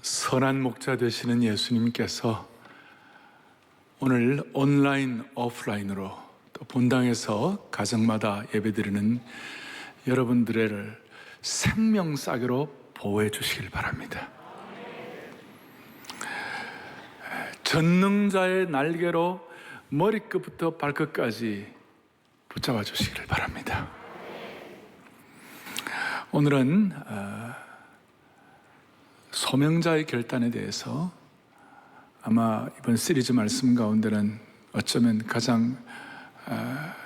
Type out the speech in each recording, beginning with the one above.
선한 목자 되시는 예수님께서 오늘 온라인, 오프라인으로 또 본당에서 가정마다 예배드리는 여러분들을 생명싸개로 보호해 주시길 바랍니다. 전능자의 날개로 머리끝부터 발끝까지 붙잡아 주시길 바랍니다. 오늘은 소명자의 결단에 대해서 아마 이번 시리즈 말씀 가운데는 어쩌면 가장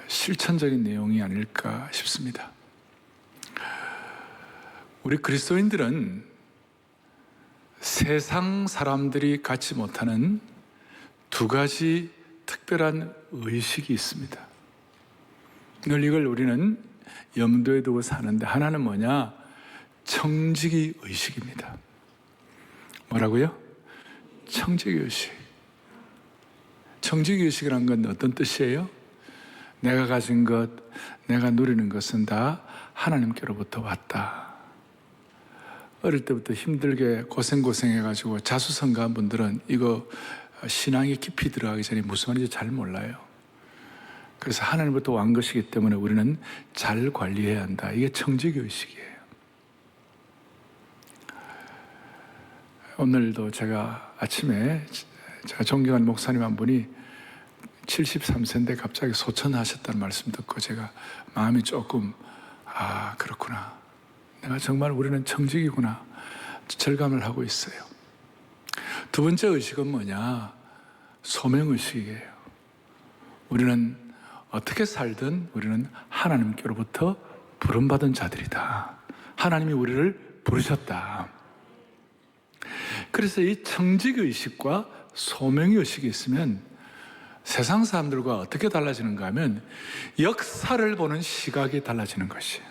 실천적인 내용이 아닐까 싶습니다. 우리 그리스도인들은 세상 사람들이 갖지 못하는 두 가지 특별한 의식이 있습니다. 늘 이걸 우리는 염두에 두고 사는데, 하나는 뭐냐? 청지기 의식입니다. 뭐라고요? 청지기 의식. 청지기 의식이란 건 어떤 뜻이에요? 내가 가진 것, 내가 누리는 것은 다 하나님께로부터 왔다. 어릴 때부터 힘들게 고생해가지고 자수성가한 분들은 이거 신앙에 깊이 들어가기 전에 무슨 말인지 잘 몰라요. 그래서 하나님부터 온 것이기 때문에 우리는 잘 관리해야 한다. 이게 청지기 의식이에요. 오늘도 제가 아침에 제가 존경하는 목사님 한 분이 73세인데 갑자기 소천하셨다는 말씀 듣고 제가 마음이 조금 그렇구나. 내가 정말 우리는 청지기구나. 절감을 하고 있어요. 두 번째 의식은 뭐냐? 소명의식이에요. 우리는 어떻게 살든 우리는 하나님께로부터 부름받은 자들이다. 하나님이 우리를 부르셨다. 그래서 이 청지기의식과 소명의식이 있으면 세상 사람들과 어떻게 달라지는가 하면 역사를 보는 시각이 달라지는 것이에요.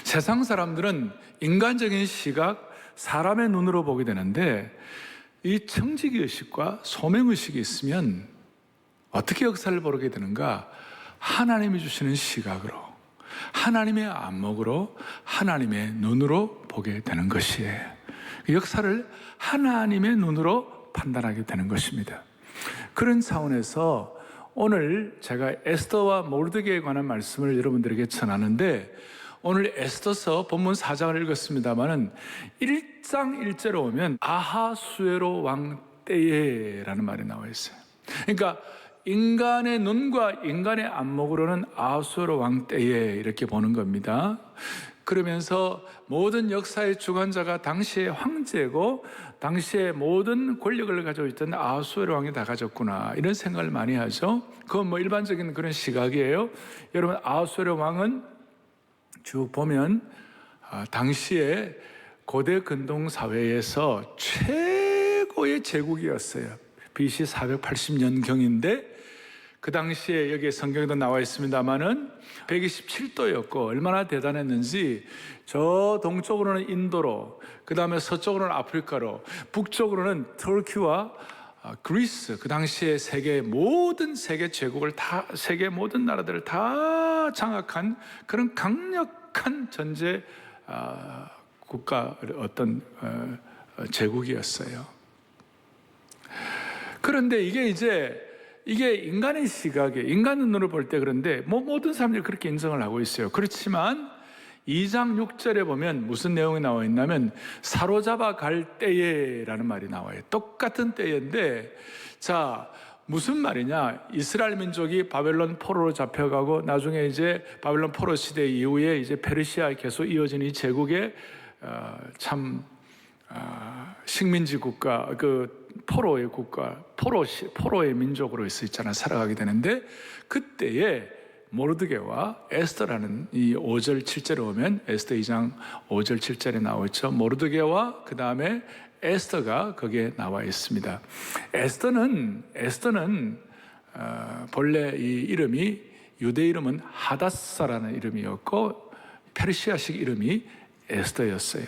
세상 사람들은 인간적인 시각, 사람의 눈으로 보게 되는데 이 청지기의식과 소명의식이 있으면 어떻게 역사를 보게 되는가? 하나님이 주시는 시각으로, 하나님의 안목으로, 하나님의 눈으로 보게 되는 것이에요. 역사를 하나님의 눈으로 판단하게 되는 것입니다. 그런 차원에서 오늘 제가 에스더와 모르드게에 관한 말씀을 여러분들에게 전하는데, 오늘 에스더서 본문 4장을 읽었습니다마는 1장 1절에 오면 아하수에로 왕 때에 라는 말이 나와 있어요. 그러니까 인간의 눈과 인간의 안목으로는 아하수에로 왕 때에 이렇게 보는 겁니다. 그러면서 모든 역사의 주관자가 당시의 황제고 당시의 모든 권력을 가지고 있던 아하수에로 왕이 다 가졌구나, 이런 생각을 많이 하죠. 그건 뭐 일반적인 그런 시각이에요. 여러분, 아하수에로 왕은 쭉 보면 당시에 고대 근동 사회에서 최고의 제국이었어요. BC 480년경인데 그 당시에 여기 성경에도 나와 있습니다만은 127도였고 얼마나 대단했는지, 저 동쪽으로는 인도로, 그 다음에 서쪽으로는 아프리카로, 북쪽으로는 터키와 그리스, 그 당시에 세계 제국을 다, 세계 모든 나라들을 다 장악한 그런 강력한 전제 국가, 어떤 제국이었어요. 그런데 이게 인간의 시각에, 인간 눈으로 볼 때 그런데 모든 사람들이 그렇게 인정을 하고 있어요. 그렇지만 2장 6절에 보면 무슨 내용이 나와 있냐면 사로잡아 갈 때에라는 말이 나와요. 똑같은 때인데, 자, 무슨 말이냐? 이스라엘 민족이 바벨론 포로로 잡혀가고 나중에 이제 바벨론 포로 시대 이후에 이제 페르시아에 계속 이어진 이 제국의 참 식민지 국가, 그 포로의 국가, 포로의 민족으로 있잖아 살아가게 되는데, 그때에 모르드게와 에스더라는 이 5절 7절에 오면 에스더 2장 5절 7절에 나오죠. 모르드게와 그 다음에 에스더가 거기에 나와 있습니다. 에스더는 본래 이 이름이, 유대 이름은 하다사라는 이름이었고 페르시아식 이름이 에스더였어요.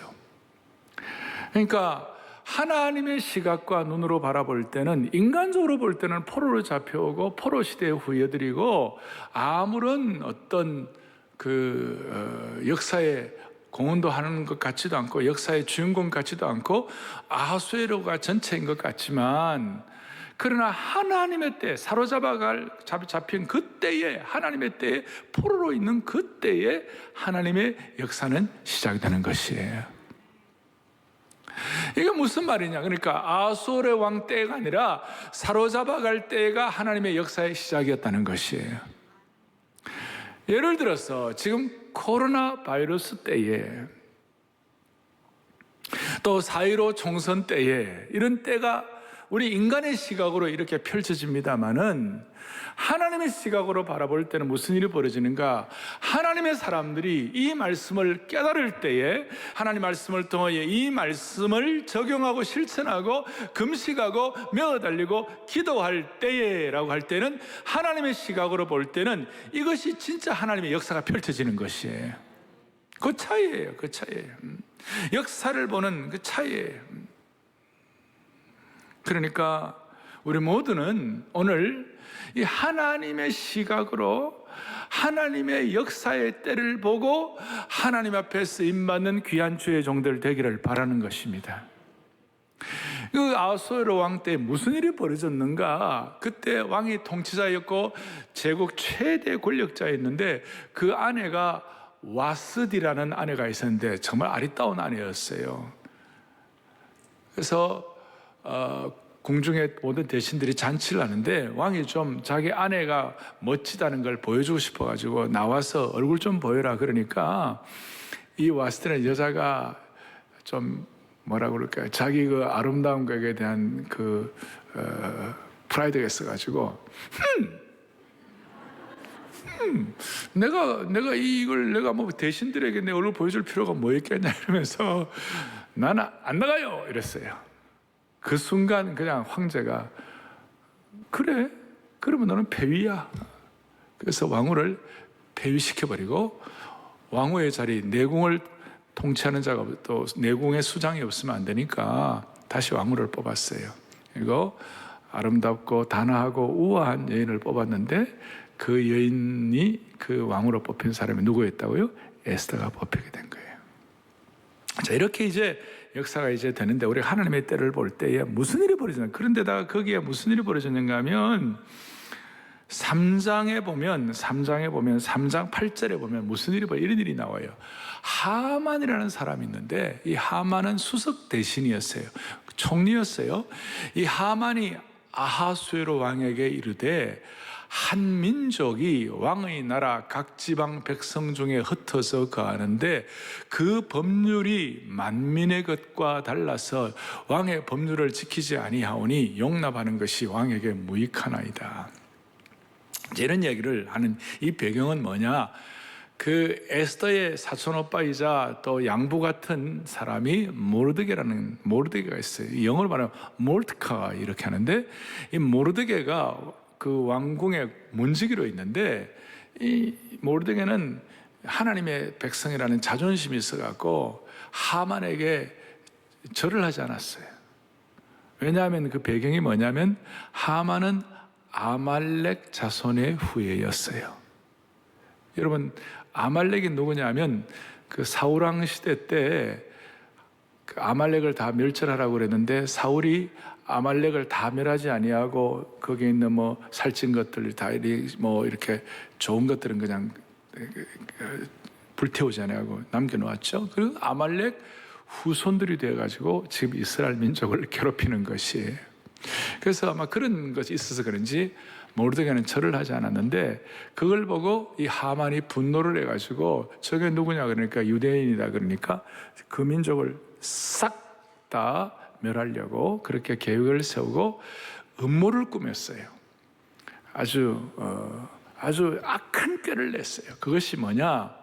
그러니까 하나님의 시각과 눈으로 바라볼 때는, 인간적으로 볼 때는 포로로 잡혀오고 포로 시대의 후예들이고 아무런 어떤 역사의 공헌도 하는 것 같지도 않고 역사의 주인공 같지도 않고 아하수에로가 전체인 것 같지만, 그러나 하나님의 때 잡힌 그때에, 하나님의 때에 포로로 있는 그때에 하나님의 역사는 시작되는 것이에요. 이게 무슨 말이냐? 그러니까 아하수의 왕 때가 아니라 사로잡아갈 때가 하나님의 역사의 시작이었다는 것이에요. 예를 들어서 지금 코로나 바이러스 때에, 또 4.15 총선 때에, 이런 때가 우리 인간의 시각으로 이렇게 펼쳐집니다마는 하나님의 시각으로 바라볼 때는 무슨 일이 벌어지는가? 하나님의 사람들이 이 말씀을 깨달을 때에, 하나님 말씀을 통하여 이 말씀을 적용하고 실천하고 금식하고 메어달리고 기도할 때라고 할 때는, 하나님의 시각으로 볼 때는 이것이 진짜 하나님의 역사가 펼쳐지는 것이에요. 그 차이예요. 그 차이예요. 역사를 보는 그 차이예요. 그러니까 우리 모두는 오늘 이 하나님의 시각으로 하나님의 역사의 때를 보고 하나님 앞에 쓰임받는 귀한 주의 종들 되기를 바라는 것입니다. 그 아하수에로 왕 때 무슨 일이 벌어졌는가? 그때 왕이 통치자였고 제국 최대 권력자였는데, 그 아내가 와스디라는 아내가 있었는데 정말 아리따운 아내였어요. 그래서 궁중의 모든 대신들이 잔치를 하는데, 왕이 좀 자기 아내가 멋지다는 걸 보여주고 싶어가지고 나와서 얼굴 좀 보여라 그러니까, 이 와스디라는 여자가 좀 뭐라 그럴까요? 자기 그 아름다운 것에 대한 그 프라이드가 있어가지고 내가 이걸 내가 뭐 대신들에게 내 얼굴 보여줄 필요가 뭐 있겠냐 이러면서 나는 안 나가요 이랬어요. 그 순간 그냥 황제가 그래? 그러면 너는 폐위야. 그래서 왕후를 폐위시켜버리고, 왕후의 자리, 내궁을 통치하는 자가, 또 내궁의 수장이 없으면 안 되니까 다시 왕후를 뽑았어요. 그리고 아름답고 단아하고 우아한 여인을 뽑았는데, 그 여인이 그 왕후로 뽑힌 사람이 누구였다고요? 에스더가 뽑히게 된 거예요. 자, 이렇게 이제 역사가 이제 되는데, 우리 하나님의 때를 볼 때에 무슨 일이 벌어지는가? 그런데다가 거기에 무슨 일이 벌어졌는가 하면 3장에 보면 3장 8절에 보면 무슨 일이 벌어져? 이런 일이 나와요. 하만이라는 사람이 있는데, 이 하만은 수석 대신이었어요. 총리였어요. 이 하만이 아하수에로 왕에게 이르되, 한 민족이 왕의 나라 각 지방 백성 중에 흩어서 거하는데 그 법률이 만민의 것과 달라서 왕의 법률을 지키지 아니하오니 용납하는 것이 왕에게 무익하나이다. 이런 얘기를 하는 이 배경은 뭐냐? 그 에스더의 사촌오빠이자 또 양부 같은 사람이 모르드게가 있어요. 영어로 말하면 몰트카 이렇게 하는데, 이 모르드게가 그 왕궁의 문지기로 있는데, 이 모르드게는 하나님의 백성이라는 자존심이 있어갖고 하만에게 절을 하지 않았어요. 왜냐하면 그 배경이 뭐냐면, 하만은 아말렉 자손의 후예였어요. 여러분, 아말렉이 누구냐면 그 사울왕 시대 때 그 아말렉을 다 멸절하라고 그랬는데, 사울이 아말렉을 다 멸하지 아니하고 거기에 있는 뭐 살찐 것들 다 뭐 이렇게 좋은 것들은 그냥 불태우지 아니하고 남겨놓았죠. 그리고 아말렉 후손들이 되어가지고 지금 이스라엘 민족을 괴롭히는 것이에요. 그래서 아마 그런 것이 있어서 그런지 모르드게는 절을 하지 않았는데, 그걸 보고 이 하만이 분노를 해가지고 저게 누구냐 그러니까 유대인이다 그러니까 그 민족을 싹 다 멸하려고 그렇게 계획을 세우고 음모를 꾸몄어요. 아주 악한 꾀를 냈어요. 그것이 뭐냐?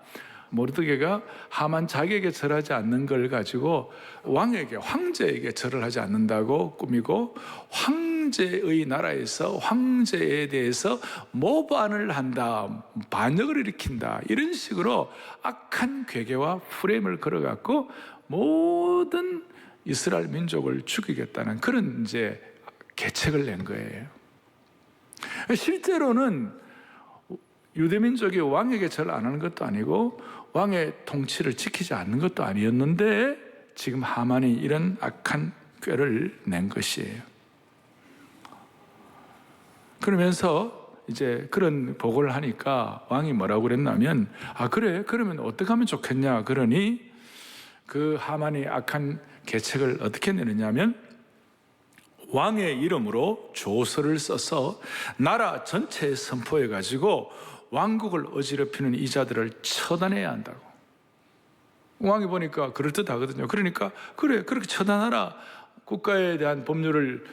모르드게가 하만 자기에게 절하지 않는 걸 가지고 황제에게 절을 하지 않는다고 꾸미고, 황제의 나라에서 황제에 대해서 모반을 한다, 반역을 일으킨다, 이런 식으로 악한 괴계와 프레임을 걸어갖고 모든 이스라엘 민족을 죽이겠다는 그런 이제 계책을 낸 거예요. 실제로는 유대민족이 왕에게 절 안 하는 것도 아니고 왕의 통치를 지키지 않는 것도 아니었는데 지금 하만이 이런 악한 꾀를 낸 것이에요. 그러면서 이제 그런 보고를 하니까 왕이 뭐라고 그랬냐면, 그래, 그러면 어떻게 하면 좋겠냐. 그러니 그 하만이 악한 계책을 어떻게 내느냐면, 왕의 이름으로 조서를 써서 나라 전체에 선포해 가지고 왕국을 어지럽히는 이자들을 처단해야 한다고. 왕이 보니까 그럴듯하거든요. 그러니까 그래, 그렇게 처단하라. 국가에 대한 법률을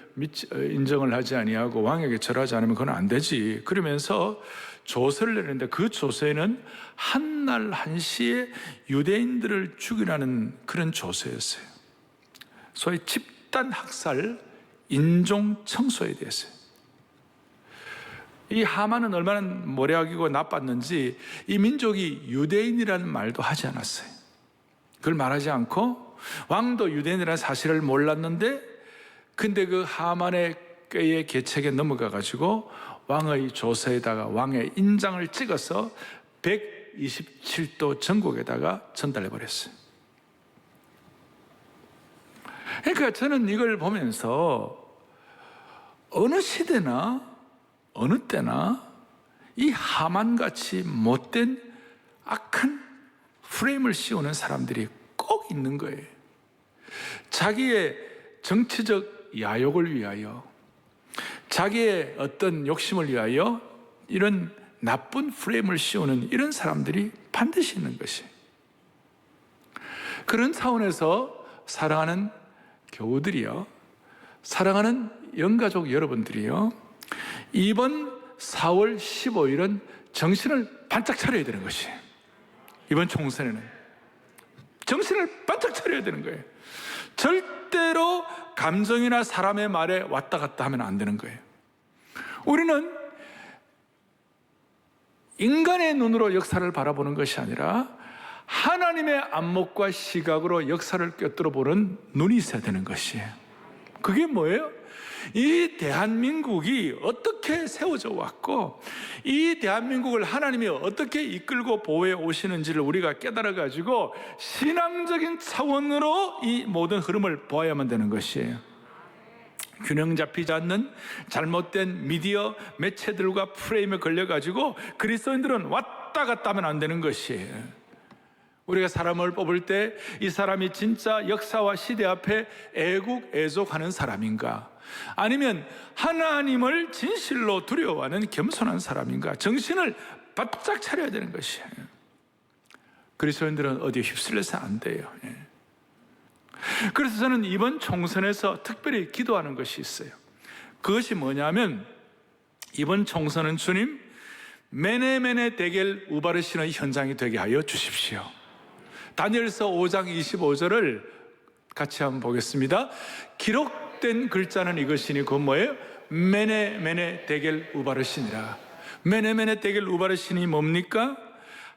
인정을 하지 아니하고 왕에게 절하지 않으면 그건 안 되지. 그러면서 조서를 내는데 그 조서에는 한날 한시에 유대인들을 죽이라는 그런 조서였어요. 소위 집단 학살, 인종 청소에 대해서요. 이 하만은 얼마나 모략이고 나빴는지 이 민족이 유대인이라는 말도 하지 않았어요. 그걸 말하지 않고 왕도 유대인이라는 사실을 몰랐는데, 근데 그 하만의 꾀의 계책에 넘어가 가지고 왕의 조서에다가 왕의 인장을 찍어서 127도 전국에다가 전달해 버렸어요. 그러니까 저는 이걸 보면서 어느 시대나 어느 때나 이 하만같이 못된 악한 프레임을 씌우는 사람들이 꼭 있는 거예요. 자기의 정치적 야욕을 위하여, 자기의 어떤 욕심을 위하여 이런 나쁜 프레임을 씌우는 이런 사람들이 반드시 있는 것이에요. 그런 차원에서 사랑하는 교우들이요, 사랑하는 영가족 여러분들이요, 이번 4월 15일은 정신을 반짝 차려야 되는 것이에요. 이번 총선에는 정신을 반짝 차려야 되는 거예요. 절대로 감정이나 사람의 말에 왔다 갔다 하면 안 되는 거예요. 우리는 인간의 눈으로 역사를 바라보는 것이 아니라 하나님의 안목과 시각으로 역사를 꿰뚫어 보는 눈이 있어야 되는 것이에요. 그게 뭐예요? 이 대한민국이 어떻게 세워져 왔고 이 대한민국을 하나님이 어떻게 이끌고 보호해 오시는지를 우리가 깨달아 가지고 신앙적인 차원으로 이 모든 흐름을 보아야만 되는 것이에요. 균형 잡히지 않는 잘못된 미디어 매체들과 프레임에 걸려 가지고 그리스도인들은 왔다 갔다 하면 안 되는 것이에요. 우리가 사람을 뽑을 때 이 사람이 진짜 역사와 시대 앞에 애국애족하는 사람인가, 아니면 하나님을 진실로 두려워하는 겸손한 사람인가, 정신을 바짝 차려야 되는 것이에요. 그리스도인들은 어디에 휩쓸려서 안 돼요. 그래서 저는 이번 총선에서 특별히 기도하는 것이 있어요. 그것이 뭐냐면, 이번 총선은 주님 메네메네 데겔 우바르신의 현장이 되게 하여 주십시오. 다니엘서 5장 25절을 같이 한번 보겠습니다. 기록된 글자는 이것이니 그건 뭐예요? 메네메네 데겔 우바르신이라. 메네메네 데겔 우바르신이 뭡니까?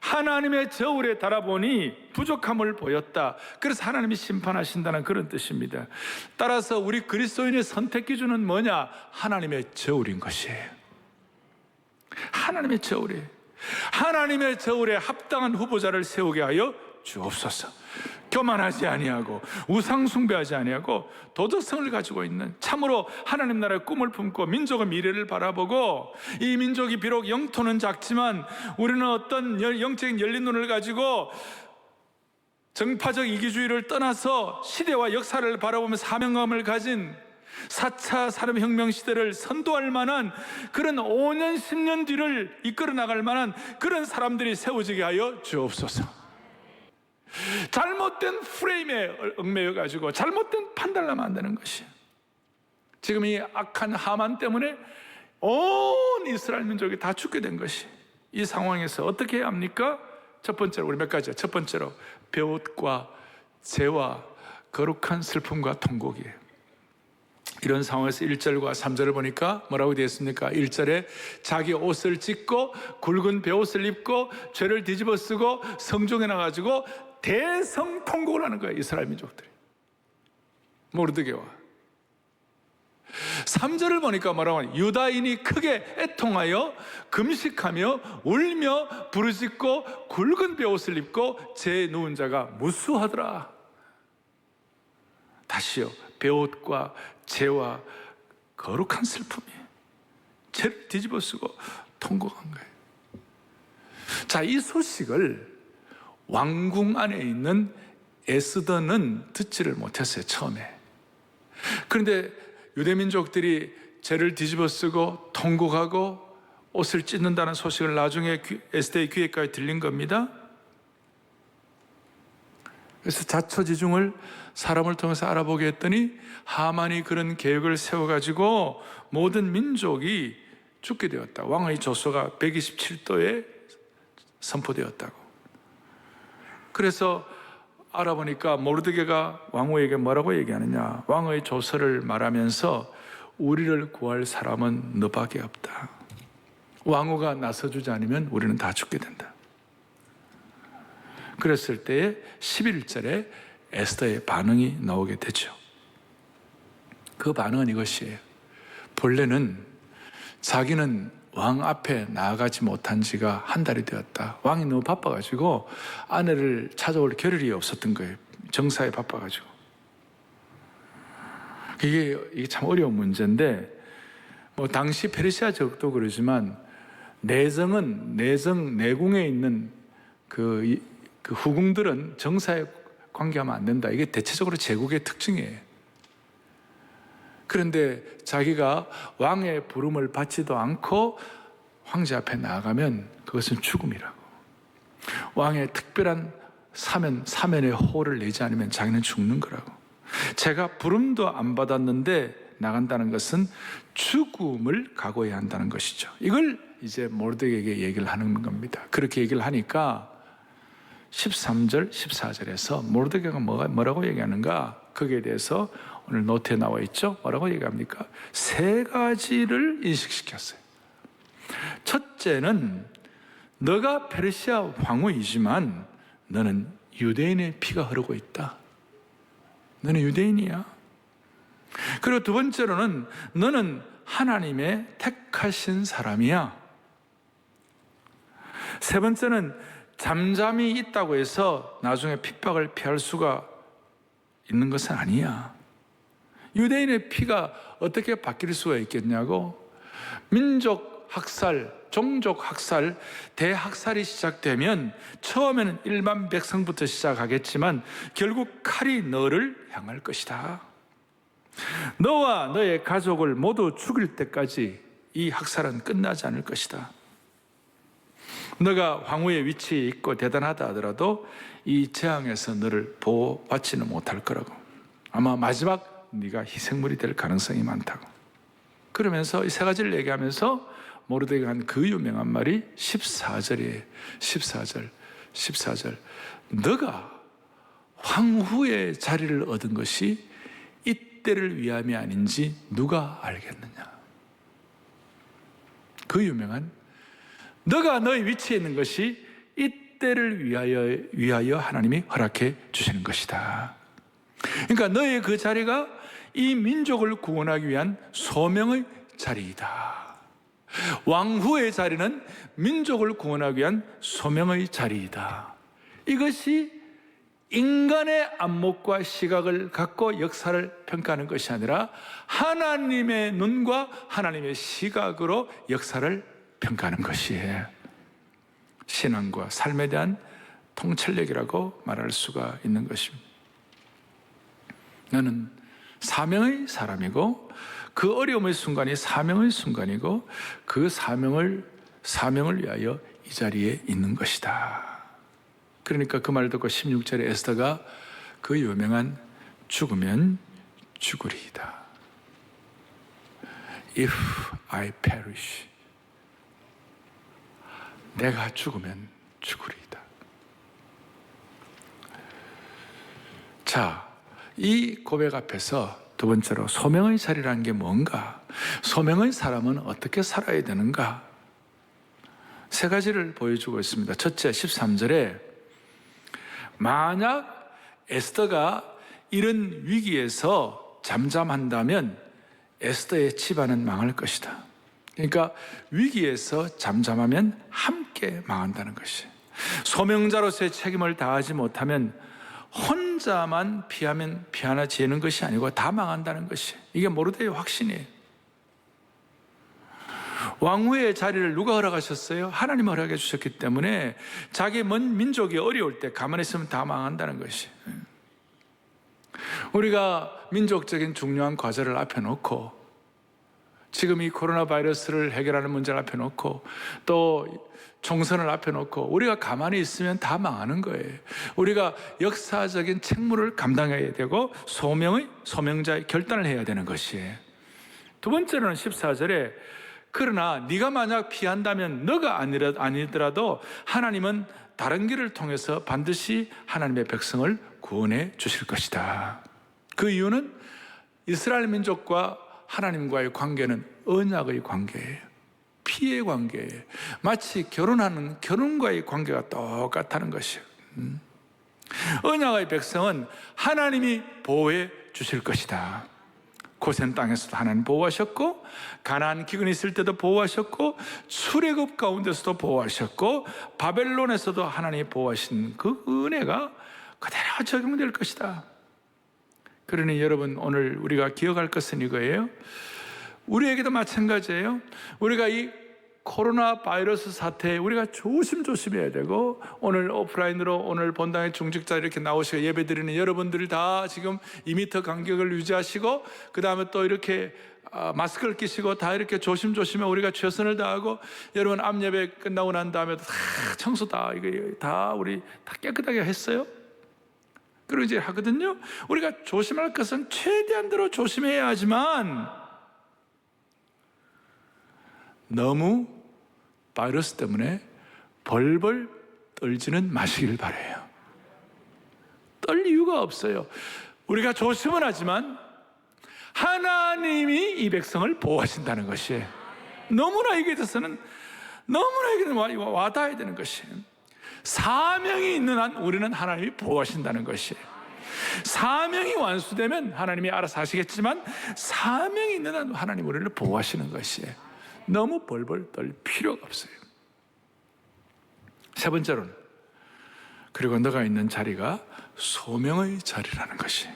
하나님의 저울에 달아보니 부족함을 보였다. 그래서 하나님이 심판하신다는 그런 뜻입니다. 따라서 우리 그리스도인의 선택 기준은 뭐냐? 하나님의 저울인 것이에요. 하나님의 저울이에요. 하나님의 저울에 합당한 후보자를 세우게 하여 주옵소서. 교만하지 아니하고 우상 숭배하지 아니하고 도덕성을 가지고 있는, 참으로 하나님 나라의 꿈을 품고 민족의 미래를 바라보고, 이 민족이 비록 영토는 작지만 우리는 어떤 영적인 열린 눈을 가지고 정파적 이기주의를 떠나서 시대와 역사를 바라보며 사명감을 가진 4차 산업혁명 시대를 선도할 만한 그런 5년 10년 뒤를 이끌어 나갈 만한 그런 사람들이 세워지게 하여 주옵소서. 잘못된 프레임에 얽매여 가지고 잘못된 판단을 하면 안 되는 것이에요. 지금 이 악한 하만 때문에 온 이스라엘 민족이 다 죽게 된 것이, 이 상황에서 어떻게 해야 합니까? 첫 번째로, 우리 몇 가지요. 첫 번째로 배옷과 재와 거룩한 슬픔과 통곡이에요. 이런 상황에서 1절과 3절을 보니까 뭐라고 되어 있습니까? 1절에 자기 옷을 찢고 굵은 베옷을 입고 죄를 뒤집어 쓰고 성중에 나가지고 대성통곡을 하는 거예요. 이스라엘 민족들이 모르드게와. 3절을 보니까 뭐라고 하냐? 유다인이 크게 애통하여 금식하며 울며 부르짖고 굵은 베옷을 입고 제 누운 자가 무수하더라. 다시요, 베옷과 재와 거룩한 슬픔이 죄를 뒤집어 쓰고 통곡한 거예요. 자, 이 소식을 왕궁 안에 있는 에스더는 듣지를 못했어요, 처음에. 그런데 유대민족들이 죄를 뒤집어 쓰고 통곡하고 옷을 찢는다는 소식을 나중에 에스더의 귀에까지 들린 겁니다. 그래서 자초지종을 사람을 통해서 알아보게 했더니 하만이 그런 계획을 세워가지고 모든 민족이 죽게 되었다. 왕의 조서가 127도에 선포되었다고. 그래서 알아보니까 모르드게가 왕후에게 뭐라고 얘기하느냐? 왕의 조서를 말하면서 우리를 구할 사람은 너밖에 없다. 왕후가 나서주지 않으면 우리는 다 죽게 된다. 그랬을 때에 11절에 에스더의 반응이 나오게 되죠. 그 반응은 이것이에요. 본래는 자기는 왕 앞에 나아가지 못한 지가 한 달이 되었다. 왕이 너무 바빠가지고 아내를 찾아올 겨를이 없었던 거예요. 정사에 바빠가지고. 이게 참 어려운 문제인데, 당시 페르시아 적도 그러지만 내궁에 있는 그 후궁들은 정사에 관계하면 안 된다. 이게 대체적으로 제국의 특징이에요. 그런데 자기가 왕의 부름을 받지도 않고 황제 앞에 나아가면 그것은 죽음이라고. 왕의 특별한 사면의 호를 내지 않으면 자기는 죽는 거라고. 제가 부름도 안 받았는데 나간다는 것은 죽음을 각오해야 한다는 것이죠. 이걸 이제 모르드게에게 얘기를 하는 겁니다. 그렇게 얘기를 하니까 13절, 14절에서 모르드게가 뭐라고 얘기하는가? 거기에 대해서 오늘 노트에 나와 있죠? 뭐라고 얘기합니까? 세 가지를 인식시켰어요. 첫째는 너가 페르시아 황후이지만 너는 유대인의 피가 흐르고 있다. 너는 유대인이야. 그리고 두 번째로는 너는 하나님의 택하신 사람이야. 세 번째는 잠잠히 있다고 해서 나중에 핍박을 피할 수가 있는 것은 아니야. 유대인의 피가 어떻게 바뀔 수가 있겠냐고. 민족 학살, 종족 학살, 대학살이 시작되면 처음에는 일반 백성부터 시작하겠지만 결국 칼이 너를 향할 것이다. 너와 너의 가족을 모두 죽일 때까지 이 학살은 끝나지 않을 것이다. 너가 황후의 위치에 있고 대단하다 하더라도 이 재앙에서 너를 보호받지는 못할 거라고. 아마 마지막 네가 희생물이 될 가능성이 많다고. 그러면서 이 세 가지를 얘기하면서 모르드게가 한 그 유명한 말이 14절이에요. 14절. 너가 황후의 자리를 얻은 것이 이때를 위함이 아닌지 누가 알겠느냐. 그 유명한 너가 너의 위치에 있는 것이 이때를 위하여 하나님이 허락해 주시는 것이다. 그러니까 너의 그 자리가 이 민족을 구원하기 위한 소명의 자리이다. 왕후의 자리는 민족을 구원하기 위한 소명의 자리이다. 이것이 인간의 안목과 시각을 갖고 역사를 평가하는 것이 아니라 하나님의 눈과 하나님의 시각으로 역사를 평가하는 것이에요. 신앙과 삶에 대한 통찰력이라고 말할 수가 있는 것입니다. 너는 사명의 사람이고 그 어려움의 순간이 사명의 순간이고 그 사명을 위하여 이 자리에 있는 것이다. 그러니까 그 말 듣고 16절에 에스더가 그 유명한 죽으면 죽으리이다. If I perish, 내가 죽으면 죽으리이다. 자, 이 고백 앞에서 두 번째로 소명의 자리라는 게 뭔가, 소명의 사람은 어떻게 살아야 되는가, 세 가지를 보여주고 있습니다. 첫째, 13절에 만약 에스더가 이런 위기에서 잠잠한다면 에스더의 집안은 망할 것이다. 그러니까 위기에서 잠잠하면 함께 망한다는 것이. 소명자로서의 책임을 다하지 못하면 혼자만 피하면 피하나지는 것이 아니고 다 망한다는 것이. 이게 모르드의 확신이에요. 왕후의 자리를 누가 허락하셨어요? 하나님 허락해 주셨기 때문에 자기 먼 민족이 어려울 때 가만히 있으면 다 망한다는 것이. 우리가 민족적인 중요한 과제를 앞에 놓고 지금 이 코로나 바이러스를 해결하는 문제를 앞에 놓고 또 총선을 앞에 놓고 우리가 가만히 있으면 다 망하는 거예요. 우리가 역사적인 책무를 감당해야 되고 소명자의 결단을 해야 되는 것이에요. 두 번째로는 14절에 그러나 네가 만약 피한다면 너가 아니더라도 하나님은 다른 길을 통해서 반드시 하나님의 백성을 구원해 주실 것이다. 그 이유는 이스라엘 민족과 하나님과의 관계는 언약의 관계예요. 피의 관계예요. 마치 결혼하는 결혼과의 관계가 똑같다는 것이에요. 언약의 백성은 하나님이 보호해 주실 것이다. 고센 땅에서도 하나님 보호하셨고 가나안 기근이 있을 때도 보호하셨고 출애굽 가운데서도 보호하셨고 바벨론에서도 하나님이 보호하신 그 은혜가 그대로 적용될 것이다. 그러니 여러분 오늘 우리가 기억할 것은 이거예요. 우리에게도 마찬가지예요. 우리가 이 코로나 바이러스 사태에 우리가 조심해야 되고 오늘 오프라인으로 오늘 본당의 중직자 이렇게 나오시고 예배드리는 여러분들이 다 지금 2m 간격을 유지하시고 그 다음에 또 이렇게 마스크를 끼시고 다 이렇게 조심해 우리가 최선을 다하고 여러분 앞예배 끝나고 난 다음에도 다 청소 이거 다 우리 다 깨끗하게 했어요. 그리고 이제 하거든요. 우리가 조심할 것은 최대한대로 조심해야 하지만 너무 바이러스 때문에 벌벌 떨지는 마시길 바라요. 떨 이유가 없어요. 우리가 조심은 하지만 하나님이 이 백성을 보호하신다는 것이 너무나 이게 대해서는 와닿아야 되는 것이에요. 사명이 있는 한 우리는 하나님이 보호하신다는 것이에요. 사명이 완수되면 하나님이 알아서 하시겠지만 사명이 있는 한 하나님 우리를 보호하시는 것이에요. 너무 벌벌 떨 필요가 없어요. 세 번째로는 그리고 너가 있는 자리가 소명의 자리라는 것이.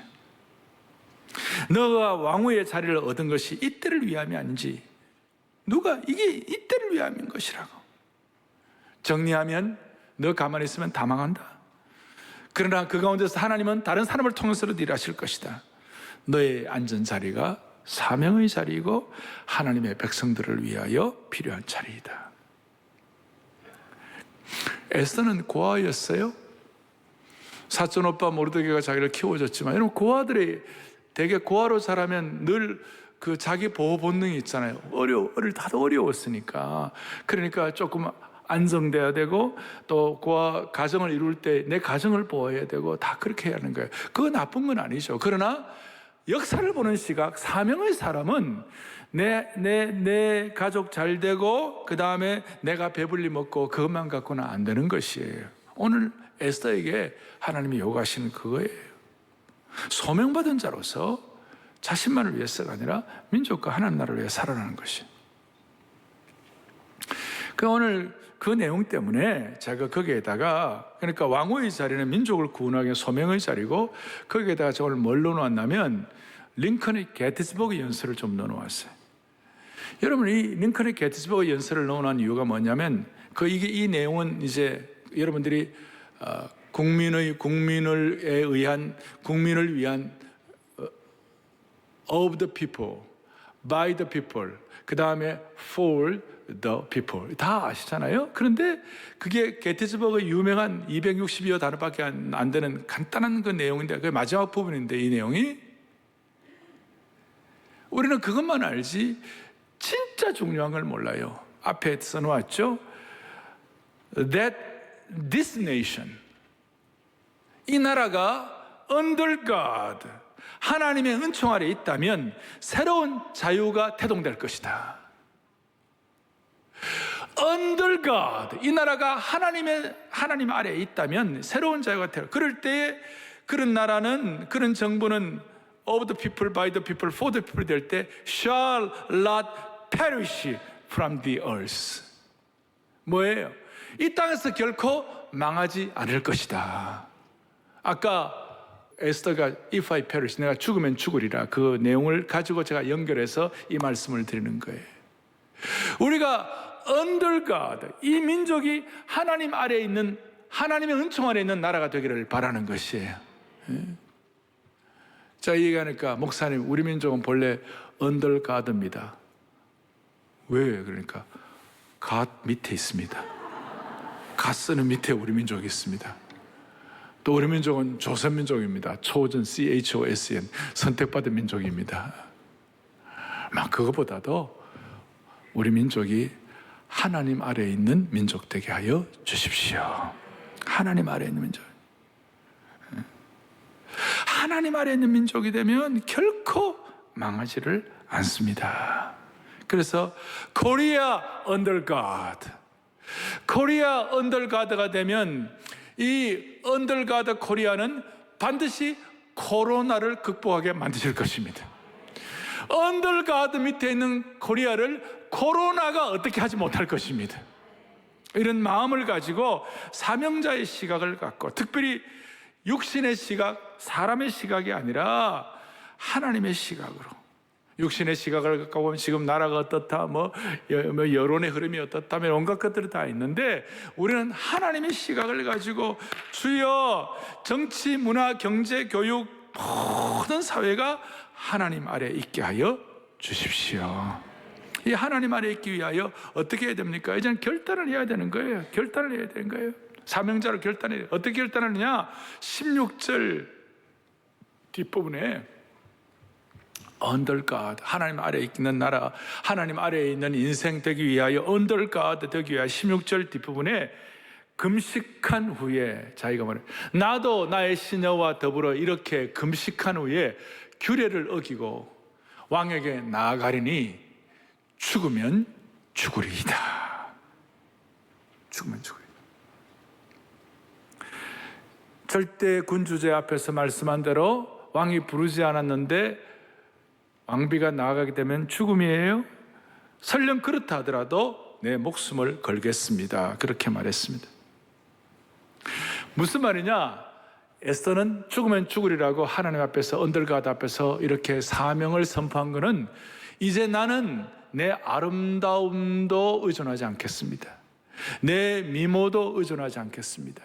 너가 왕후의 자리를 얻은 것이 이때를 위함이 아닌지 누가 이게 이때를 위함인 것이라고 정리하면 너 가만히 있으면 다 망한다. 그러나 그 가운데서 하나님은 다른 사람을 통해서도 일하실 것이다. 너의 앉은 자리가 사명의 자리이고 하나님의 백성들을 위하여 필요한 자리이다. 에스더는 고아였어요. 사촌 오빠 모르드게가 자기를 키워줬지만 여러분 고아들이 되게 고아로 자라면 늘 그 자기 보호 본능이 있잖아요. 다들 어려웠으니까. 그러니까 조금 안정돼야 되고 또 고아 가정을 이룰 때 내 가정을 보호해야 되고 다 그렇게 해야 하는 거예요. 그거 나쁜 건 아니죠. 그러나 역사를 보는 시각, 사명의 사람은 내 가족 잘 되고 그 다음에 내가 배불리 먹고 그것만 갖고는 안 되는 것이에요. 오늘 에스더에게 하나님이 요구하시는 그거예요. 소명받은 자로서 자신만을 위해서가 아니라 민족과 하나님 나라를 위해 살아나는 것이. 오늘 그 내용 때문에 제가 거기에다가 그러니까 왕후의 자리는 민족을 구원하기 위한 소명의 자리고 거기에다가 저걸 뭘 넣어놨냐면 링컨의 게티스버그 연설을 좀 넣어놓았어요. 여러분 이 링컨의 게티스버그 연설을 넣어놓은 이유가 뭐냐면 이 내용은 이제 여러분들이 국민을 위한 of the people, by the people, 그 다음에 for the people 다 아시잖아요. 그런데 그게 게티스버그의 유명한 262여 단어밖에 안 되는 간단한 그 내용인데 그게 마지막 부분인데 이 내용이 우리는 그것만 알지 진짜 중요한 걸 몰라요. 앞에 써놓았죠. That this nation, 이 나라가 under God, 하나님의 은총 아래 있다면 새로운 자유가 태동될 것이다. Under God, 이 나라가 하나님 아래에 있다면 새로운 자유가 태동. 그럴 때에 그런 나라는 그런 정부는 of the people, by the people, for the people 될 때 shall not perish from the earth. 뭐예요? 이 땅에서 결코 망하지 않을 것이다. 아까 에스더가 if I perish, 내가 죽으면 죽으리라, 그 내용을 가지고 제가 연결해서 이 말씀을 드리는 거예요. 우리가 under God, 이 민족이 하나님 아래에 있는, 하나님의 은총 아래에 있는 나라가 되기를 바라는 것이에요. 자, 얘기하니까 목사님, 우리 민족은 본래 under God입니다. 왜? 그러니까 God 밑에 있습니다. God 쓰는 밑에 우리 민족이 있습니다. 또 우리 민족은 조선 민족입니다. chosen, CHOSN, 선택받은 민족입니다. 막 그것보다도 우리 민족이 하나님 아래에 있는 민족 되게 하여 주십시오. 하나님 아래에 있는 민족. 하나님 아래에 있는 민족이 되면 결코 망하지를 않습니다. 그래서 Korea under God, Korea under God가 되면 이 under God 코리아는 반드시 코로나를 극복하게 만드실 것입니다. under God 밑에 있는 코리아를 코로나가 어떻게 하지 못할 것입니다. 이런 마음을 가지고 사명자의 시각을 갖고, 특별히 육신의 시각, 사람의 시각이 아니라 하나님의 시각으로, 육신의 시각을 갖고 보면 지금 나라가 어떻다, 뭐 여론의 흐름이 어떻다면 온갖 것들이 다 있는데, 우리는 하나님의 시각을 가지고 주여 정치, 문화, 경제, 교육 모든 사회가 하나님 아래에 있게 하여 주십시오. 이 하나님 아래에 있기 위하여 어떻게 해야 됩니까? 이제는 결단을 해야 되는 거예요. 결단을 해야 되는 거예요. 사명자로 결단해야 돼요. 어떻게 결단하느냐? 16절 뒷부분에 under God, 하나님 아래에 있는 나라, 하나님 아래에 있는 인생 되기 위하여 under God 되기 위하여 16절 뒷부분에 금식한 후에, 자기가 말해 나도 나의 시녀와 더불어 이렇게 금식한 후에 규례를 어기고 왕에게 나아가리니 죽으면 죽으리이다. 죽으면 죽으리이다. 절대 군주제 앞에서 말씀한 대로 왕이 부르지 않았는데 왕비가 나아가게 되면 죽음이에요. 설령 그렇다 하더라도 내 목숨을 걸겠습니다. 그렇게 말했습니다. 무슨 말이냐? 에스더는 죽으면 죽으리라고 하나님 앞에서, 언더갓 앞에서 이렇게 사명을 선포한 것은 이제 나는 내 아름다움도 의존하지 않겠습니다. 내 미모도 의존하지 않겠습니다.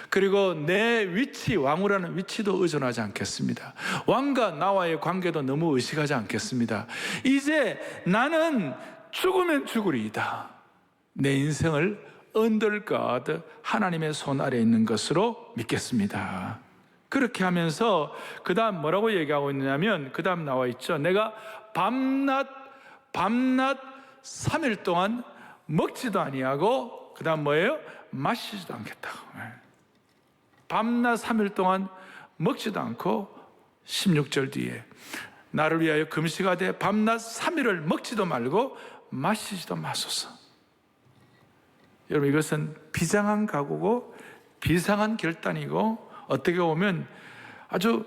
그리고 내 위치, 왕후라는 위치도 의존하지 않겠습니다. 왕과 나와의 관계도 너무 의식하지 않겠습니다. 이제 나는 죽으면 죽으리이다. 내 인생을 언더갓, 하나님의 손 아래에 있는 것으로 믿겠습니다. 그렇게 하면서 그 다음 뭐라고 얘기하고 있느냐면, 그 다음 나와 있죠. 내가 밤낮 3일 동안 먹지도 아니하고, 그 다음 뭐예요? 마시지도 않겠다고. 밤낮 3일 동안 먹지도 않고 16절 뒤에 나를 위하여 금식하되 밤낮 3일을 먹지도 말고 마시지도 마소서. 여러분, 이것은 비장한 각오고 비상한 결단이고, 어떻게 보면 아주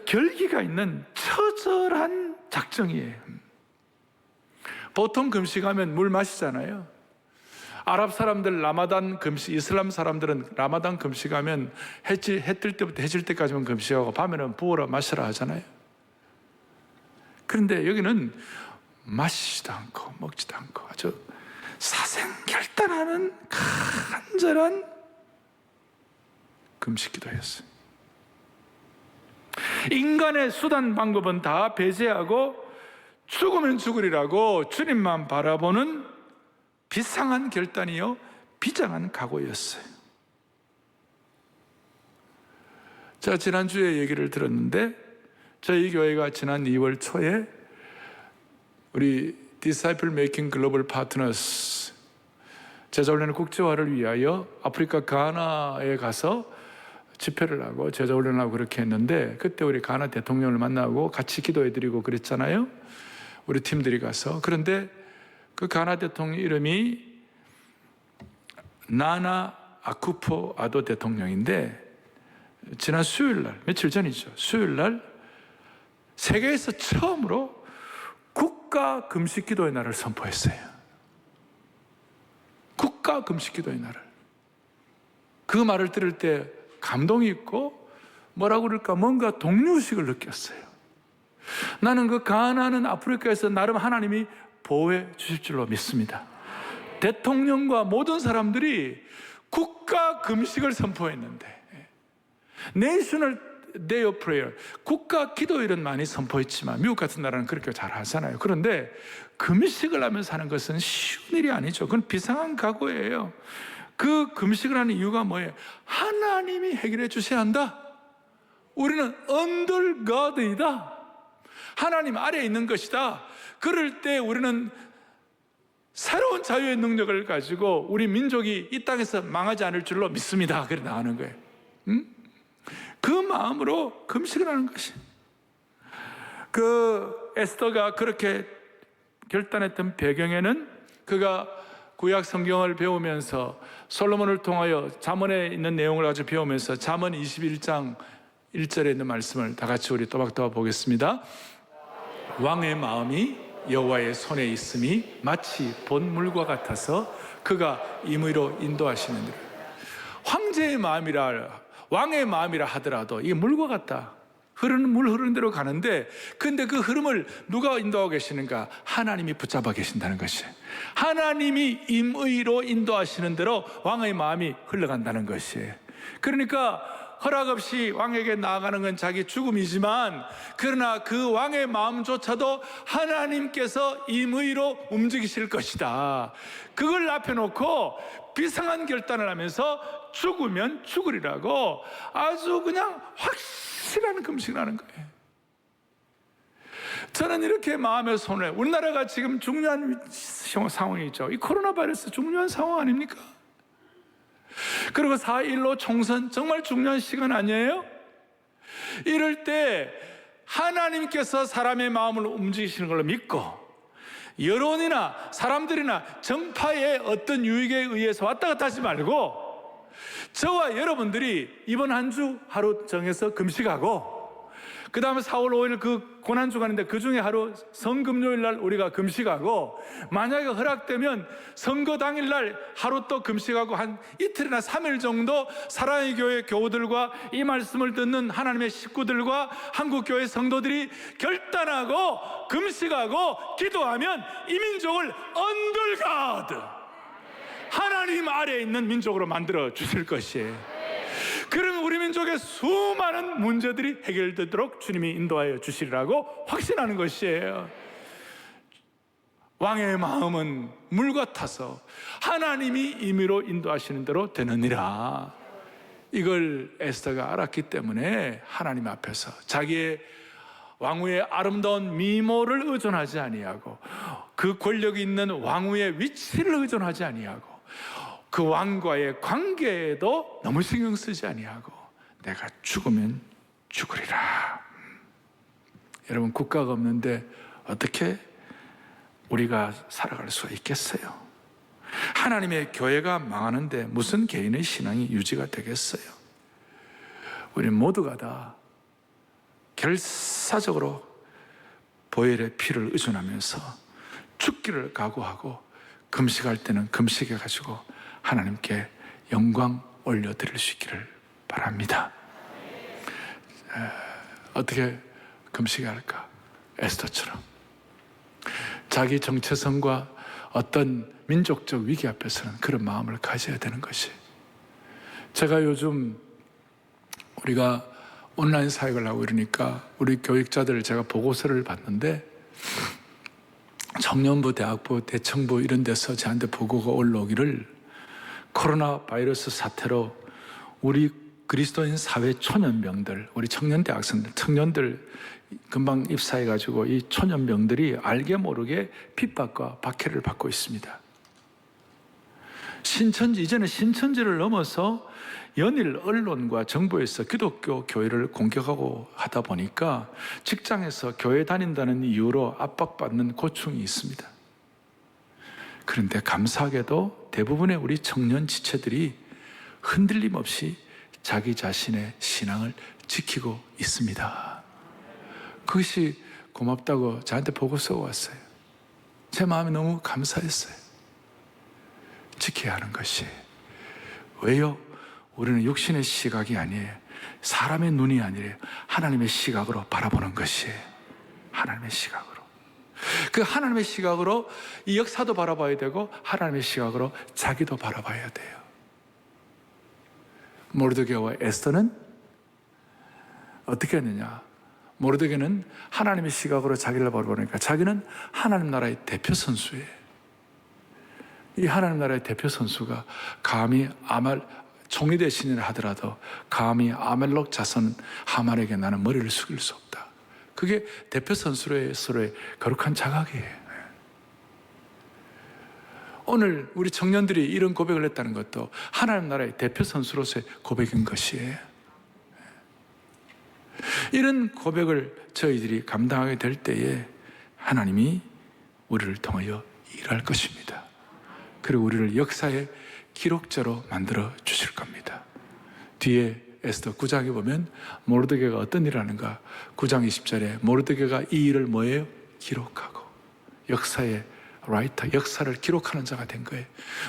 결기가 있는 처절한 작정이에요. 보통 금식하면 물 마시잖아요. 아랍 사람들 라마단 금식, 이슬람 사람들은 라마단 금식하면 해 뜰 때부터 해질 때까지만 금식하고 밤에는 부어라 마셔라 하잖아요. 그런데 여기는 마시지도 않고 먹지도 않고 아주 사생결단하는 간절한 금식 기도였어요. 인간의 수단 방법은 다 배제하고 죽으면 죽으리라고 주님만 바라보는 비상한 결단이요, 비장한 각오였어요. 제가 지난주에 얘기를 들었는데, 저희 교회가 지난 2월 초에 우리 Disciple Making Global Partners 제자훈련의 국제화를 위하여 아프리카 가나에 가서 집회를 하고 제자훈련을 하고 그렇게 했는데, 그때 우리 가나 대통령을 만나고 같이 기도해드리고 그랬잖아요. 우리 팀들이 가서. 그런데 그 가나 대통령 이름이 나나 아쿠포 아도 대통령인데, 지난 수요일 날, 며칠 전이죠. 수요일 날 세계에서 처음으로 국가 금식 기도의 날을 선포했어요. 국가 금식 기도의 날을. 그 말을 들을 때 감동이 있고 뭐라고 그럴까, 뭔가 동료의식을 느꼈어요. 나는 그 가난한 아프리카에서 나름 하나님이 보호해 주실 줄로 믿습니다. 대통령과 모든 사람들이 국가 금식을 선포했는데, National Day of Prayer, 국가 기도일은 많이 선포했지만 미국 같은 나라는 그렇게 잘 하잖아요. 그런데 금식을 하면서 하는 것은 쉬운 일이 아니죠. 그건 비상한 각오예요. 그 금식을 하는 이유가 뭐예요? 하나님이 해결해 주셔야 한다. 우리는 under God이다. 하나님 아래에 있는 것이다. 그럴 때 우리는 새로운 자유의 능력을 가지고 우리 민족이 이 땅에서 망하지 않을 줄로 믿습니다. 그래 나가는 거예요. 그 마음으로 금식을 하는 것이. 그 에스더가 그렇게 결단했던 배경에는 그가 구약 성경을 배우면서 솔로몬을 통하여 잠언에 있는 내용을 가지고 배우면서 잠언 21장 1절에 있는 말씀을 다 같이 우리 또박또박 보겠습니다. 왕의 마음이 여호와의 손에 있음이 마치 본 물과 같아서 그가 임의로 인도하시느니라. 황제의 마음이라 왕의 마음이라 하더라도 이게 물과 같다. 물 흐르는 대로 가는데, 근데 그 흐름을 누가 인도하고 계시는가? 하나님이 붙잡아 계신다는 것이. 하나님이 임의로 인도하시는 대로 왕의 마음이 흘러간다는 것이에요. 그러니까 허락 없이 왕에게 나아가는 건 자기 죽음이지만, 그러나 그 왕의 마음조차도 하나님께서 임의로 움직이실 것이다. 그걸 앞에 놓고 비상한 결단을 하면서 죽으면 죽으리라고 아주 그냥 확실한 금식을 하는 거예요. 저는 이렇게 마음의 손을, 우리나라가 지금 중요한 상황이죠. 이 코로나 바이러스 중요한 상황 아닙니까? 그리고 4.15 총선 정말 중요한 시간 아니에요? 이럴 때 하나님께서 사람의 마음을 움직이시는 걸로 믿고, 여론이나 사람들이나 정파의 어떤 유익에 의해서 왔다 갔다 하지 말고, 저와 여러분들이 이번 한 주 하루 정해서 금식하고, 그 다음에 4월 5일 그 고난주간인데 그 중에 하루 성금요일 날 우리가 금식하고, 만약에 허락되면 선거 당일 날 하루 또 금식하고, 한 이틀이나 3일 정도 사랑의 교회 교우들과 이 말씀을 듣는 하나님의 식구들과 한국교회 성도들이 결단하고 금식하고 기도하면 이 민족을 under God, 하나님 아래에 있는 민족으로 만들어 주실 것이에요. 그러면 우리 민족의 수많은 문제들이 해결되도록 주님이 인도하여 주시리라고 확신하는 것이에요. 왕의 마음은 물 같아서 하나님이 임의로 인도하시는 대로 되느니라. 이걸 에스더가 알았기 때문에 하나님 앞에서 자기의 왕후의 아름다운 미모를 의존하지 아니하고, 그 권력이 있는 왕후의 위치를 의존하지 아니하고, 그 왕과의 관계에도 너무 신경 쓰지 아니하고, 내가 죽으면 죽으리라. 여러분, 국가가 없는데 어떻게 우리가 살아갈 수가 있겠어요? 하나님의 교회가 망하는데 무슨 개인의 신앙이 유지가 되겠어요? 우리 모두가 다 결사적으로 보혈의 피를 의존하면서 죽기를 각오하고, 금식할 때는 금식해가지고 하나님께 영광 올려드릴 수 있기를 바랍니다. 어떻게 금식해야 할까? 에스더처럼 자기 정체성과 어떤 민족적 위기 앞에서는 그런 마음을 가져야 되는 것이. 제가 요즘 우리가 온라인 사역을 하고 이러니까 우리 교육자들 제가 보고서를 봤는데, 청년부, 대학부, 대청부 이런 데서 저한테 보고가 올라오기를, 코로나 바이러스 사태로 우리 그리스도인 사회 초년병들, 우리 청년 대학생들, 청년들 금방 입사해가지고 이 초년병들이 알게 모르게 핍박과 박해를 받고 있습니다. 신천지, 이제는 신천지를 넘어서 연일 언론과 정부에서 기독교 교회를 공격하고 하다 보니까 직장에서 교회 다닌다는 이유로 압박받는 고충이 있습니다. 그런데 감사하게도 대부분의 우리 청년 지체들이 흔들림 없이 자기 자신의 신앙을 지키고 있습니다. 그 그것이 고맙다고 저한테 보고서가 왔어요. 제 마음이 너무 감사했어요. 지켜야 하는 것이. 왜요? 우리는 육신의 시각이 아니에요. 사람의 눈이 아니에요. 하나님의 시각으로 바라보는 것이에요. 하나님의 시각으로. 그 하나님의 시각으로 이 역사도 바라봐야 되고 하나님의 시각으로 자기도 바라봐야 돼요. 모르드게와 에스더는 어떻게 했느냐? 모르드게는 하나님의 시각으로 자기를 바라보니까 자기는 하나님 나라의 대표 선수예요. 이 하나님 나라의 대표 선수가 감히 총리 대신이라 하더라도 감히 아멜록 자손 하만에게 나는 머리를 숙일 수 없다. 그게 대표 선수로서의 거룩한 자각이에요. 오늘 우리 청년들이 이런 고백을 했다는 것도 하나님 나라의 대표 선수로서의 고백인 것이에요. 이런 고백을 저희들이 감당하게 될 때에 하나님이 우리를 통하여 일할 것입니다. 그리고 우리를 역사의 기록자로 만들어 주실 겁니다. 뒤에 에스더 9장에 보면 모르드게가 어떤 일을 하는가? 9장 20절에 모르드게가 이 일을 뭐예요? 기록하고 역사의 라이터, 역사를 기록하는 자가 된 거예요.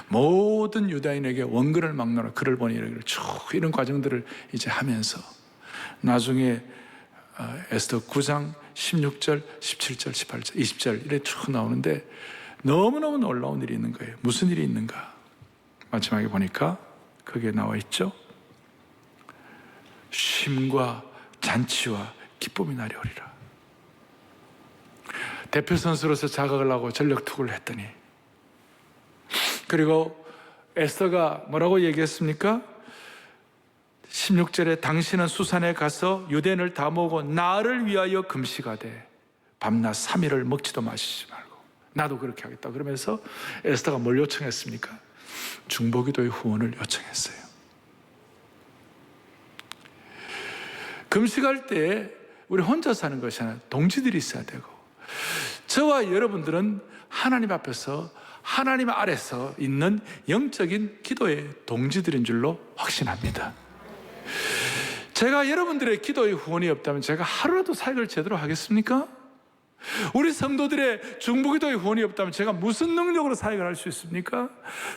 모든 유다인에게 원근을 막노라 글을 보니 쭉 이런 과정들을 이제 하면서 나중에 에스더 9장 16절, 17절, 18절, 20절 이렇게 쭉 나오는데 너무너무 놀라운 일이 있는 거예요. 무슨 일이 있는가? 마지막에 보니까 그게 나와 있죠. 쉼과 잔치와 기쁨이 날이 오리라. 대표 선수로서 자각을 하고 전력 투구를 했더니, 그리고 에스더가 뭐라고 얘기했습니까? 16절에 당신은 수산에 가서 유대인을 다 모으고 나를 위하여 금식하되 밤낮 3일을 먹지도 마시지 말고. 나도 그렇게 하겠다. 그러면서 에스더가 뭘 요청했습니까? 중보기도의 후원을 요청했어요. 금식할 때 우리 혼자 사는 것이 아니라 동지들이 있어야 되고, 저와 여러분들은 하나님 앞에서 하나님 아래서 있는 영적인 기도의 동지들인 줄로 확신합니다. 제가 여러분들의 기도의 후원이 없다면 제가 하루라도 사역을 제대로 하겠습니까? 우리 성도들의 중보기도의 후원이 없다면 제가 무슨 능력으로 사역을 할 수 있습니까?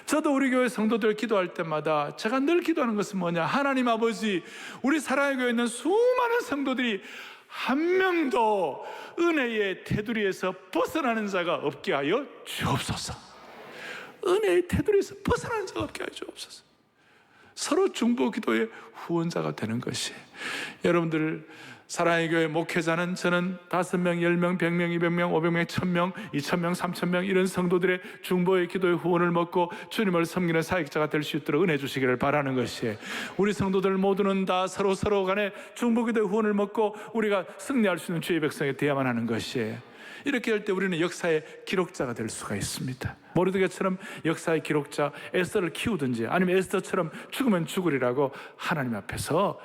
저도 우리 교회 성도들 기도할 때마다 제가 늘 기도하는 것은 뭐냐? 하나님 아버지, 우리 사랑의 교회에 있는 수많은 성도들이 한 명도 은혜의 테두리에서 벗어나는 자가 없게 하여 주옵소서. 은혜의 테두리에서 벗어나는 자가 없게 하여 주옵소서. 서로 중보기도의 후원자가 되는 것이, 여러분들 사랑의 교회 목회자는 저는 5명, 10명, 100명, 200명, 500명, 1000명, 2000명, 3000명 이런 성도들의 중보의 기도의 후원을 먹고 주님을 섬기는 사역자가 될 수 있도록 은혜 주시기를 바라는 것이에요. 우리 성도들 모두는 다 서로 간에 중보기도의 후원을 먹고 우리가 승리할 수 있는 주의 백성이 되어야만 하는 것이에요. 이렇게 할 때 우리는 역사의 기록자가 될 수가 있습니다. 모르드게처럼 역사의 기록자 에스더를 키우든지, 아니면 에스더처럼 죽으면 죽으리라고 하나님 앞에서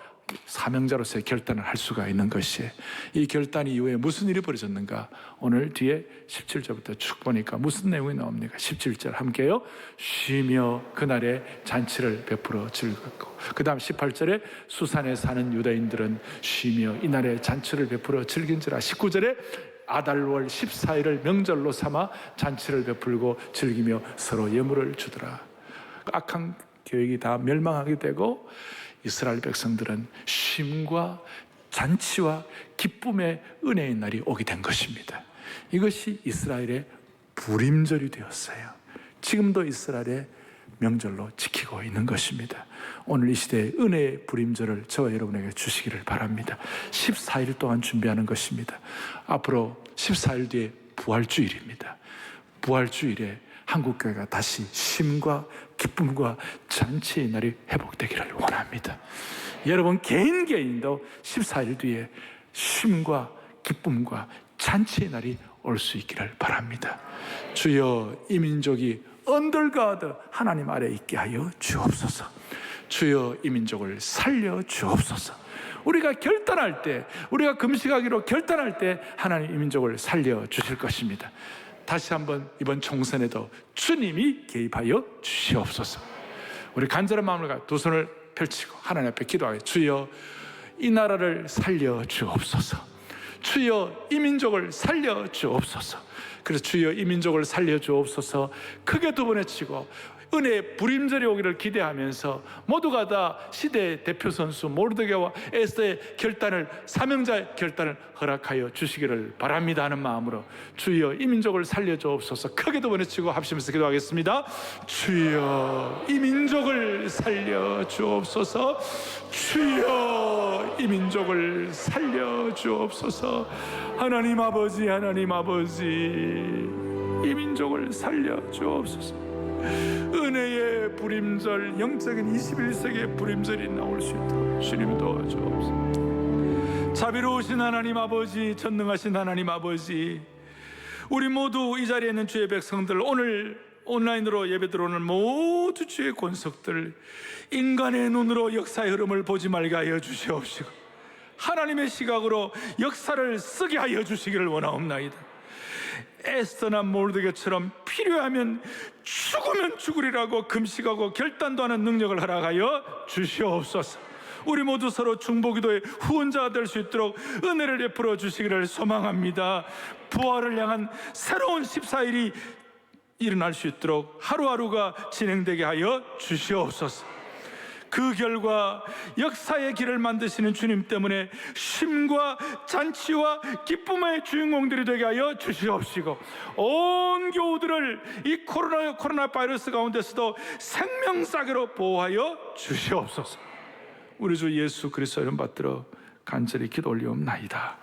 사명자로서의 결단을 할 수가 있는 것이에요. 이 결단 이후에 무슨 일이 벌어졌는가? 오늘 뒤에 17절부터 쭉 보니까 무슨 내용이 나옵니까? 17절 함께요. 쉬며 그날에 잔치를 베풀어 즐겼고, 그 다음 18절에 수산에 사는 유다인들은 쉬며 이날에 잔치를 베풀어 즐긴지라. 19절에 아달월 14일을 명절로 삼아 잔치를 베풀고 즐기며 서로 예물을 주더라. 악한 계획이 다 멸망하게 되고 이스라엘 백성들은 쉼과 잔치와 기쁨의 은혜의 날이 오게 된 것입니다. 이것이 이스라엘의 부림절이 되었어요. 지금도 이스라엘의 명절로 지키고 있는 것입니다. 오늘 이 시대에 은혜의 부림절을 저와 여러분에게 주시기를 바랍니다. 14일 동안 준비하는 것입니다. 앞으로 14일 뒤에 부활주일입니다. 부활주일에 한국교회가 다시 쉼과 기쁨과 잔치의 날이 회복되기를 원합니다. 여러분 개인도 14일 뒤에 쉼과 기쁨과 잔치의 날이 올 수 있기를 바랍니다. 주여, 이 민족이 언더가드 하나님 아래 있게 하여 주옵소서. 주여, 이 민족을 살려 주옵소서. 우리가 결단할 때, 우리가 금식하기로 결단할 때 하나님 이 민족을 살려 주실 것입니다. 다시 한번 이번 총선에도 주님이 개입하여 주시옵소서. 우리 간절한 마음을 가지고 두 손을 펼치고 하나님 앞에 기도하여, 주여 이 나라를 살려 주옵소서. 주여 이 민족을 살려 주옵소서. 그래서 주여 이 민족을 살려 주옵소서 크게 두 번 외치고 은혜의 불임절이 오기를 기대하면서 모두가 다 시대의 대표 선수 모르드게와 에스더의 결단을, 사명자의 결단을 허락하여 주시기를 바랍니다 하는 마음으로 주여 이 민족을 살려 주옵소서 크게 두 번 외치고 합심해서 기도하겠습니다. 주여 이 민족을 살려 주옵소서. 주여 이 민족을 살려 주옵소서. 하나님 아버지, 하나님 아버지, 이 민족을 살려 주옵소서. 은혜의 불임절, 영적인 21세기의 불임절이 나올 수 있도록 주님 도와주옵소서. 자비로우신 하나님 아버지, 전능하신 하나님 아버지, 우리 모두 이 자리에 있는 주의 백성들, 오늘 온라인으로 예배 들어오는 모두 주의 권속들, 인간의 눈으로 역사의 흐름을 보지 말게 하여 주시옵시고 하나님의 시각으로 역사를 쓰게 하여 주시기를 원하옵나이다. 에스더나 모르드게처럼 필요하면 죽으면 죽으리라고 금식하고 결단도 하는 능력을 허락하여 주시옵소서. 우리 모두 서로 중보기도의 후원자가 될 수 있도록 은혜를 베풀어 주시기를 소망합니다. 부활을 향한 새로운 14일이 일어날 수 있도록 하루하루가 진행되게 하여 주시옵소서. 그 결과 역사의 길을 만드시는 주님 때문에 쉼과 잔치와 기쁨의 주인공들이 되게 하여 주시옵시고 온 교우들을 이 코로나 바이러스 가운데서도 생명사계로 보호하여 주시옵소서. 우리 주 예수 그리스도 이름 받들어 간절히 기도 올리옵나이다.